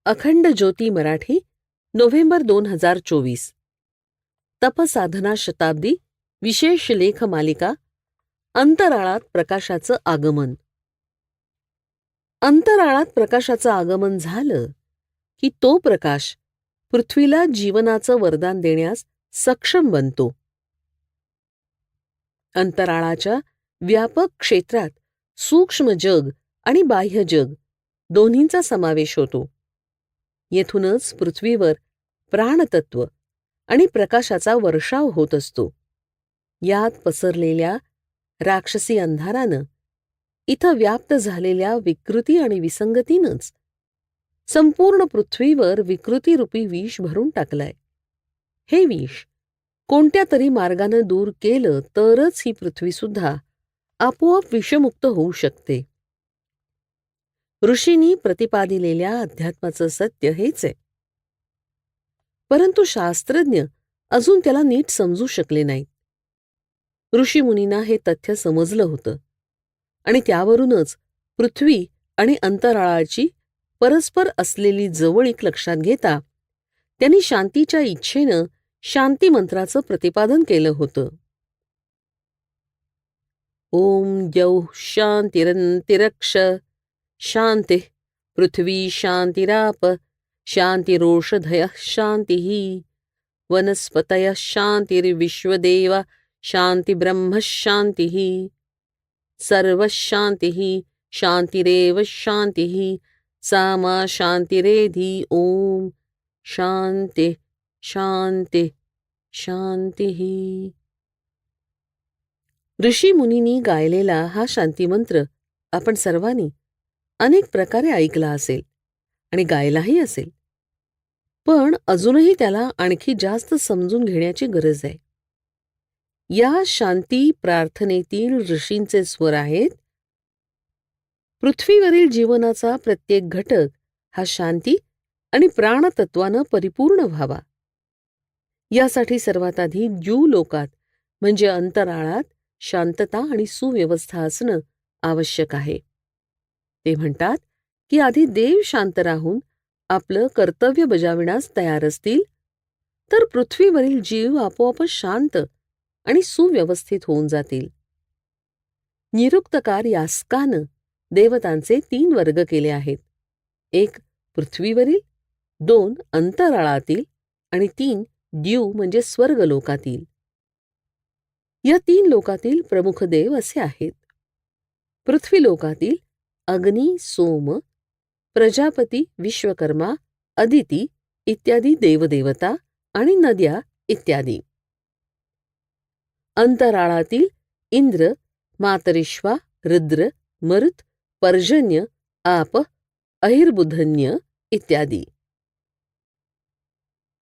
अखंड ज्योती मराठी, नोव्हेंबर 2024. तपसाधना शताब्दी विशेष लेख मालिका. अंतराळात प्रकाशाचं आगमन. अंतराळात प्रकाशाचं आगमन झालं की तो प्रकाश पृथ्वीला जीवनाचं वरदान देण्यास सक्षम बनतो. अंतराळाच्या व्यापक क्षेत्रात सूक्ष्म जग आणि बाह्य जग दोन्हींचा समावेश होतो. येथूनच पृथ्वीवर प्राणतत्व आणि प्रकाशाचा वर्षाव होत असतो. यात पसरलेल्या राक्षसी अंधारानं, इथं व्याप्त झालेल्या विकृती आणि विसंगतीनंच संपूर्ण पृथ्वीवर विकृतीरूपी विष भरून टाकलंय. हे विष कोणत्या तरी मार्गानं दूर केलं तरच ही पृथ्वीसुद्धा आपोआप विषमुक्त होऊ शकते. ऋषींनी प्रतिपादिलेल्या अध्यात्माचं सत्य हेच आहे. परंतु शास्त्रज्ञ अजून त्याला नीट समजू शकले नाहीत. ऋषीमुनींना हे तथ्य समजलं होतं आणि त्यावरूनच पृथ्वी आणि अंतराळाची परस्पर असलेली जवळीक लक्षात घेता त्यांनी शांतीच्या इच्छेनं शांती मंत्राचं प्रतिपादन केलं होतं. ओम द्यौः शांतिरंतिरक्ष शांती पृथ्वी शांतिराप शांतिरोषधयः शांतिः वनस्पतयः शांतिर्विश्वदेव शांतिब्रह्म शांतिः सर्वशांतिः शांतिरेव शांतिः सामा शांतिरेधि. ओम शांति शांति शांतिः. ऋषी मुनींनी गायलेला हा शांतिमंत्र आपण सर्वांनी अनेक प्रकारे ऐकला असेल आणि गायलाही असेल. पण अजूनही त्याला आणखी जास्त समजून घेण्याची गरज आहे. या शांती प्रार्थनेतील ऋषींचे स्वर आहेत: पृथ्वीवरील जीवनाचा प्रत्येक घटक हा शांती आणि प्राणतत्वानं परिपूर्ण व्हावा. यासाठी सर्वात आधी द्यूलोकात म्हणजे अंतराळात शांतता आणि सुव्यवस्था असणं आवश्यक आहे. ते म्हणतात की आधी देव शांत राहून आपलं कर्तव्य बजाविण्यास तयार असतील तर पृथ्वीवरील जीव आपोआपच शांत आणि सुव्यवस्थित होऊन जातील. निरुक्तकार यास्कानं देवतांचे 3 वर्ग केले आहेत: 1 पृथ्वीवरील, 2 अंतराळातील आणि 3 द्यू म्हणजे स्वर्गलोकातील. या 3 लोकातील प्रमुख देव असे आहेत: पृथ्वीलोकातील अग्नी, सोम, प्रजापती, विश्वकर्मा, अदिती इत्यादी देवदेवता आणि नद्या इत्यादी. अंतराळातील इंद्र, मातरिश्वा, रुद्र, मरुत, पर्जन्य, आप, अहिर्बुधन्य इत्यादी.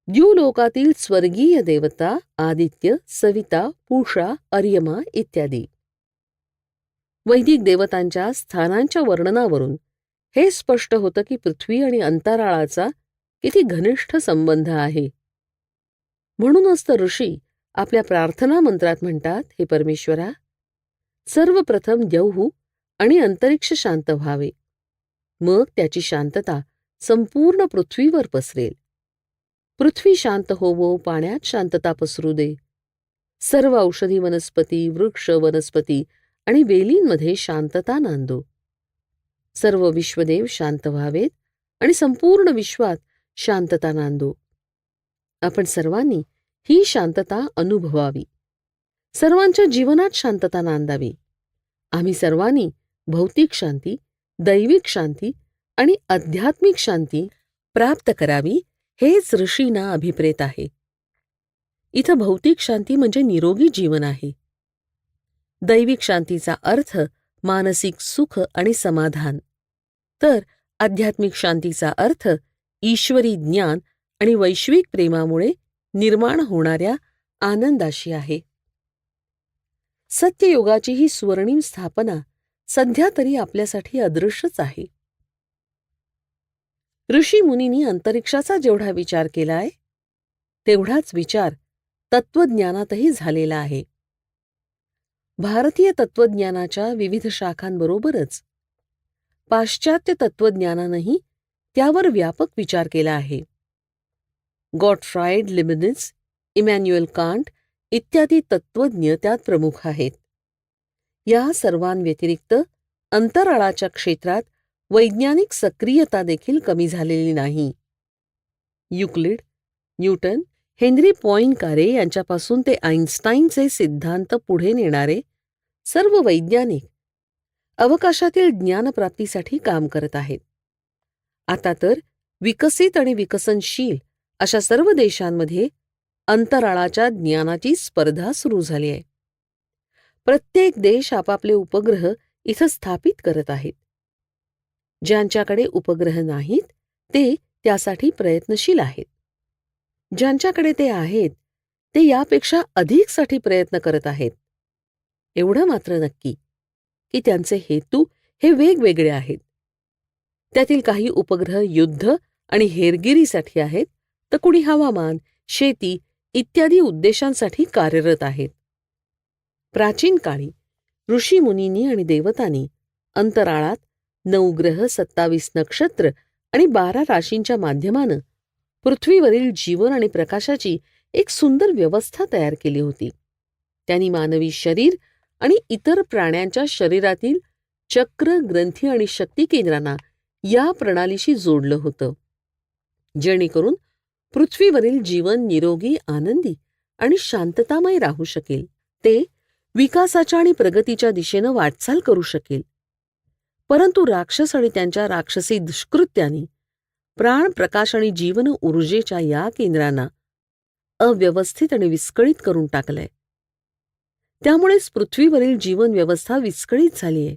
द्यूलोकातील स्वर्गीय देवता आदित्य, सविता, पूषा, अर्यमा इत्यादी. वैदिक देवतांच्या स्थानांच्या वर्णनावरून हे स्पष्ट होतं की पृथ्वी आणि अंतराळाचा किती घनिष्ठ संबंध आहे. म्हणूनच तर ऋषी आपल्या प्रार्थना मंत्रात म्हणतात: हे परमेश्वरा, सर्वप्रथम द्यौः आणि अंतरिक्ष शांत व्हावे, मग त्याची शांतता संपूर्ण पृथ्वीवर पसरेल. पृथ्वी शांत होवो, पाण्यात शांतता पसरू दे. सर्व औषधी वनस्पती, वृक्ष, वनस्पती आणि वेलींमध्ये शांतता नांदो. सर्व विश्वदेव शांत व्हावेत आणि संपूर्ण विश्वात शांतता नांदो. आपण सर्वांनी ही शांतता अनुभवावी. सर्वांच्या जीवनात शांतता नांदावी. आम्ही सर्वांनी भौतिक शांती, दैविक शांती आणि आध्यात्मिक शांती प्राप्त करावी, हेच ऋषींना अभिप्रेत आहे. इथं भौतिक शांती म्हणजे निरोगी जीवन आहे. दैविक शांतीचा अर्थ मानसिक सुख आणि समाधान, तर आध्यात्मिक शांतीचा अर्थ ईश्वरी ज्ञान आणि वैश्विक प्रेमामुळे निर्माण होणाऱ्या आनंदाशी आहे. सत्ययुगाची ही स्वर्णिम स्थापना सध्या तरी आपल्यासाठी अदृश्यच आहे. ऋषी मुनींनी अंतरिक्षाचा जेवढा विचार केलाय तेवढाच विचार तत्वज्ञानातही झालेला आहे. भारतीय तत्वज्ञानाच्या विविध शाखांबरोबरच पाश्चात्य तत्वज्ञानानंही त्यावर व्यापक विचार केला आहे. गॉटफ्राईड लिबनिझ, इमॅन्युएल कांट इत्यादी तत्त्वज्ञ त्यात प्रमुख आहेत. या सर्वांव्यतिरिक्त अंतराळाच्या क्षेत्रात वैज्ञानिक सक्रियता देखील कमी झालेली नाही. युक्लिड, न्यूटन, हेनरी पॉइंकारे यांच्यापासून ते आइन्स्टाईनचे सिद्धांत पुढे नेणारे सर्व वैज्ञानिक अवकाशातील ज्ञानप्राप्तीसाठी काम करत आहेत. आता तर विकसित आणि विकसनशील अशा सर्व देशांमध्ये अंतराळाच्या ज्ञानाची स्पर्धा सुरू झाली आहे. प्रत्येक देश आपापले उपग्रह इथं स्थापित करत आहेत. ज्यांच्याकडे उपग्रह नाहीत ते त्यासाठी प्रयत्नशील आहेत. ज्यांच्याकडे ते आहेत ते यापेक्षा अधिकसाठी प्रयत्न करत आहेत. एवढं मात्र नक्की की त्यांचे हेतू हे वेगवेगळे आहेत. त्यातील काही उपग्रह युद्ध आणि हेरगिरीसाठी आहेत, तर कुणी हवामान, शेती इत्यादी उद्देशांसाठी कार्यरत आहेत. प्राचीन काळी ऋषीमुनींनी आणि देवतांनी अंतराळात 9 ग्रह, 27 नक्षत्र आणि 12 राशींच्या माध्यमानं पृथ्वीवरील जीवन आणि प्रकाशाची एक सुंदर व्यवस्था तयार केली होती. त्यांनी मानवी शरीर आणि इतर प्राण्यांच्या शरीरातील चक्र, ग्रंथी आणि शक्ती केंद्रांना या प्रणालीशी जोडलं होतं, जेणेकरून पृथ्वीवरील जीवन निरोगी, आनंदी आणि शांततामय राहू शकेल. ते विकासाच्या आणि प्रगतीच्या दिशेनं वाटचाल करू शकेल. परंतु राक्षस आणि त्यांच्या राक्षसी दुष्कृत्यांनी प्राण, प्रकाश आणि जीवन ऊर्जेच्या या केंद्रांना अव्यवस्थित आणि विस्कळीत करून टाकलंय. त्यामुळेच पृथ्वीवरील जीवन व्यवस्था विस्कळीत झालीय.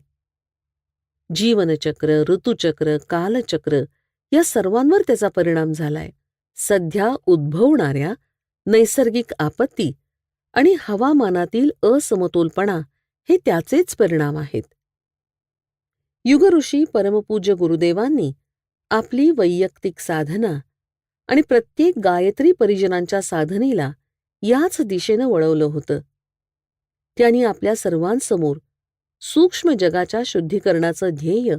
जीवनचक्र, ऋतुचक्र, कालचक्र या सर्वांवर त्याचा परिणाम झालाय. सध्या उद्भवणाऱ्या नैसर्गिक आपत्ती आणि हवामानातील असमतोलपणा हे त्याचेच परिणाम आहेत. युगऋषी परमपूज्य गुरुदेवांनी आपली वैयक्तिक साधना आणि प्रत्येक गायत्री परिजनांच्या साधनेला याच दिशेनं वळवलं होतं. त्यांनी आपल्या सर्वांसमोर सूक्ष्म जगाच्या शुद्धीकरणाचं ध्येय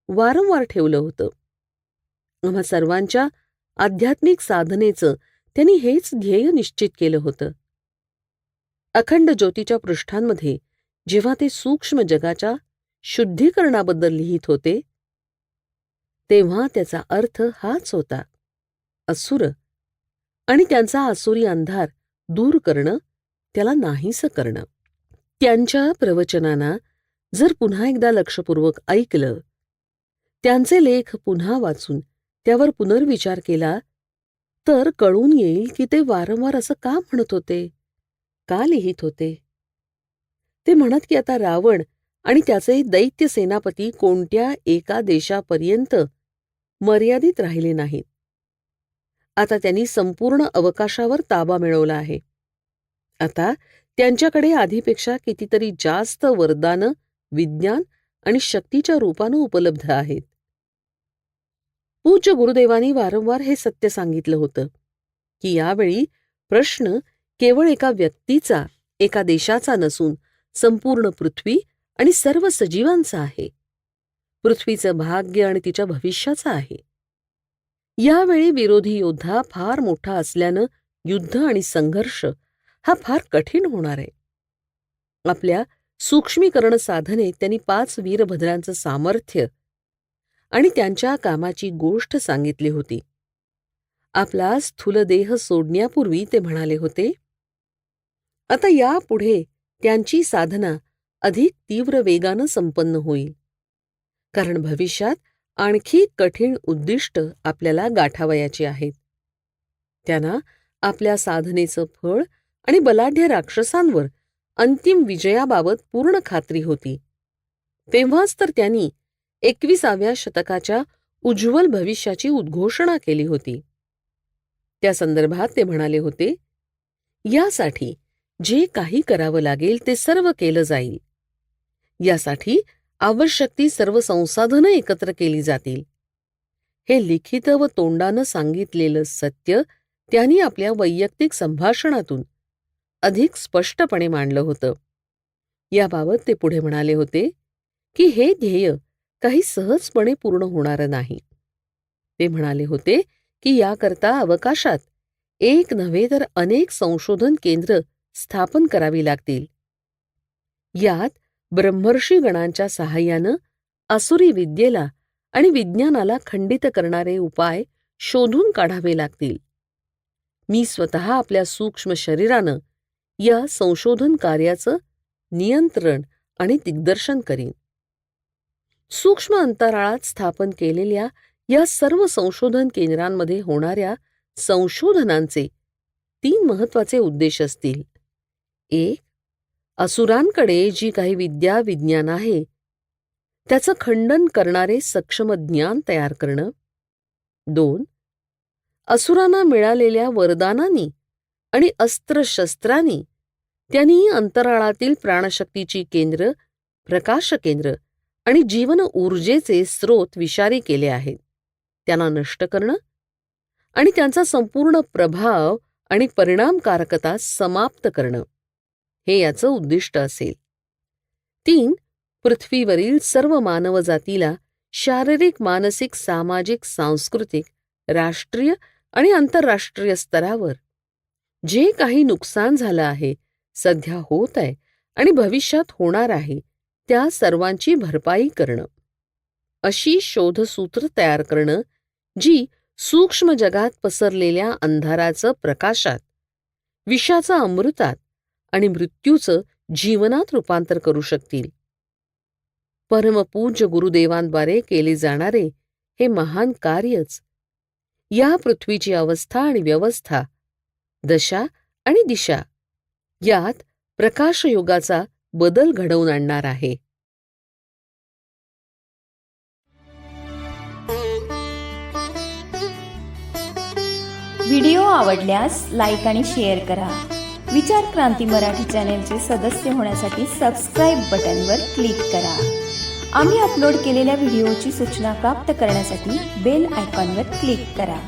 वारंवार ठेवलं होतं. आम्हा सर्वांच्या आध्यात्मिक साधनेचं त्यांनी हेच ध्येय निश्चित केलं होतं. अखंड ज्योतीच्या पृष्ठांमध्ये जेव्हा ते सूक्ष्म जगाच्या शुद्धीकरणाबद्दल लिहित होते तेव्हा त्याचा अर्थ हाच होता: असुर आणि त्यांचा आसुरी अंधार दूर करणं, त्याला नाहीसं करणं. त्यांच्या प्रवचनांना जर पुन्हा एकदा लक्षपूर्वक ऐकलं, त्यांचे लेख पुन्हा वाचून त्यावर पुनर्विचार केला, तर कळून येईल की ते वारंवार असं का म्हणत होते, का लिहित होते. ते म्हणत की आता रावण आणि त्याचे दैत्य सेनापती कोणत्या एका देशापर्यंत मर्यादित राहिले नाहीत. आता त्यांनी संपूर्ण अवकाशावर ताबा मिळवला आहे. आता त्यांच्याकडे आधीपेक्षा कितीतरी जास्त वरदानं, विज्ञान आणि शक्तीच्या रूपानं उपलब्ध आहेत. पूज्य गुरुदेवांनी वारंवार हे सत्य सांगितलं होतं की यावेळी प्रश्न केवळ एका व्यक्तीचा, एका देशाचा नसून संपूर्ण पृथ्वी आणि सर्व सजीवांचा आहे. पृथ्वीचं भाग्य आणि तिच्या भविष्याचं आहे. यावेळी विरोधी योद्धा फार मोठा असल्यानं युद्ध आणि संघर्ष हा फार कठीण होणार आहे. आपल्या सूक्ष्मीकरण साधनेत त्यांनी 5 वीरभद्रांचं सामर्थ्य आणि त्यांच्या कामाची गोष्ट सांगितली होती. आपला स्थूल देह सोडण्यापूर्वी ते म्हणाले होते, आता यापुढे त्यांची साधना अधिक तीव्र वेगानं संपन्न होईल, कारण भविष्यात आणखी कठीण उद्दिष्ट आपल्याला गाठावयाची आहेत. त्यांना आपल्या साधनेचं फळ आणि बलाढ्य राक्षसांवर अंतिम विजयाबाबत पूर्ण खात्री होती. तेव्हाच तर त्यांनी 21व्या शतकाच्या उज्ज्वल भविष्याची उद्घोषणा केली होती. त्या संदर्भात ते म्हणाले होते, यासाठी जे काही करावं लागेल ते सर्व केलं जाईल. यासाठी आवश्यक ती सर्व संसाधनं एकत्र केली जातील. हे लिखित व तोंडानं सांगितलेलं सत्य त्यांनी आपल्या वैयक्तिक संभाषणातून अधिक स्पष्टपणे मांडलं होतं. याबाबत ते पुढे म्हणाले होते की हे ध्येय काही सहजपणे पूर्ण होणारं नाही. ते म्हणाले होते की याकरता अवकाशात एक नव्हे तर अनेक संशोधन केंद्र स्थापन करावी लागतील. यात ब्रह्मर्षी गणांच्या सहाय्यानं आसुरी विद्येला आणि विज्ञानाला खंडित करणारे उपाय शोधून काढावे लागतील. मी स्वतः आपल्या सूक्ष्म शरीरानं या संशोधन कार्याचं नियंत्रण आणि दिग्दर्शन करीन. सूक्ष्म अंतराळात स्थापन केलेल्या या सर्व संशोधन केंद्रांमध्ये होणाऱ्या संशोधनांचे 3 महत्वाचे उद्देश असतील. 1. असुरांकडे जी काही विद्या विज्ञान आहे त्याचं खंडन करणारे सक्षम ज्ञान तयार करणं. 2. असुरांना मिळालेल्या वरदानांनी आणि अस्त्रशस्त्रांनी त्यांनी अंतराळातील प्राणशक्तीची केंद्र, प्रकाश केंद्र आणि जीवन ऊर्जेचे स्रोत विषारी केले आहेत, त्यांना नष्ट करणं आणि त्यांचा संपूर्ण प्रभाव आणि परिणामकारकता समाप्त करणं हे याचं उद्दिष्ट असेल. 3. पृथ्वीवरील सर्व मानवजातीला शारीरिक, मानसिक, सामाजिक, सांस्कृतिक, राष्ट्रीय आणि आंतरराष्ट्रीय स्तरावर जे काही नुकसान झालं आहे, सध्या होत आहे आणि भविष्यात होणार आहे, त्या सर्वांची भरपाई करणं. अशी शोधसूत्र तयार करणं जी सूक्ष्म जगात पसरलेल्या अंधाराचं प्रकाशात, विषाचं अमृतात आणि मृत्यूचं जीवनात रूपांतर करू शकतील. परमपूज्य गुरुदेवांद्वारे केले जाणारे हे महान कार्यच या पृथ्वीची अवस्था आणि व्यवस्था, दशा आणि दिशा यात प्रकाशयुगाचा बदल घडवून आणणार आहे. व्हिडिओ आवडल्यास लाईक आणि शेअर करा. विचार क्रांती मराठी चॅनेलचे सदस्य होण्यासाठी सबस्क्राईब बटनवर क्लिक करा. आम्ही अपलोड केलेल्या व्हिडिओची सूचना प्राप्त करण्यासाठी बेल आयकॉनवर क्लिक करा.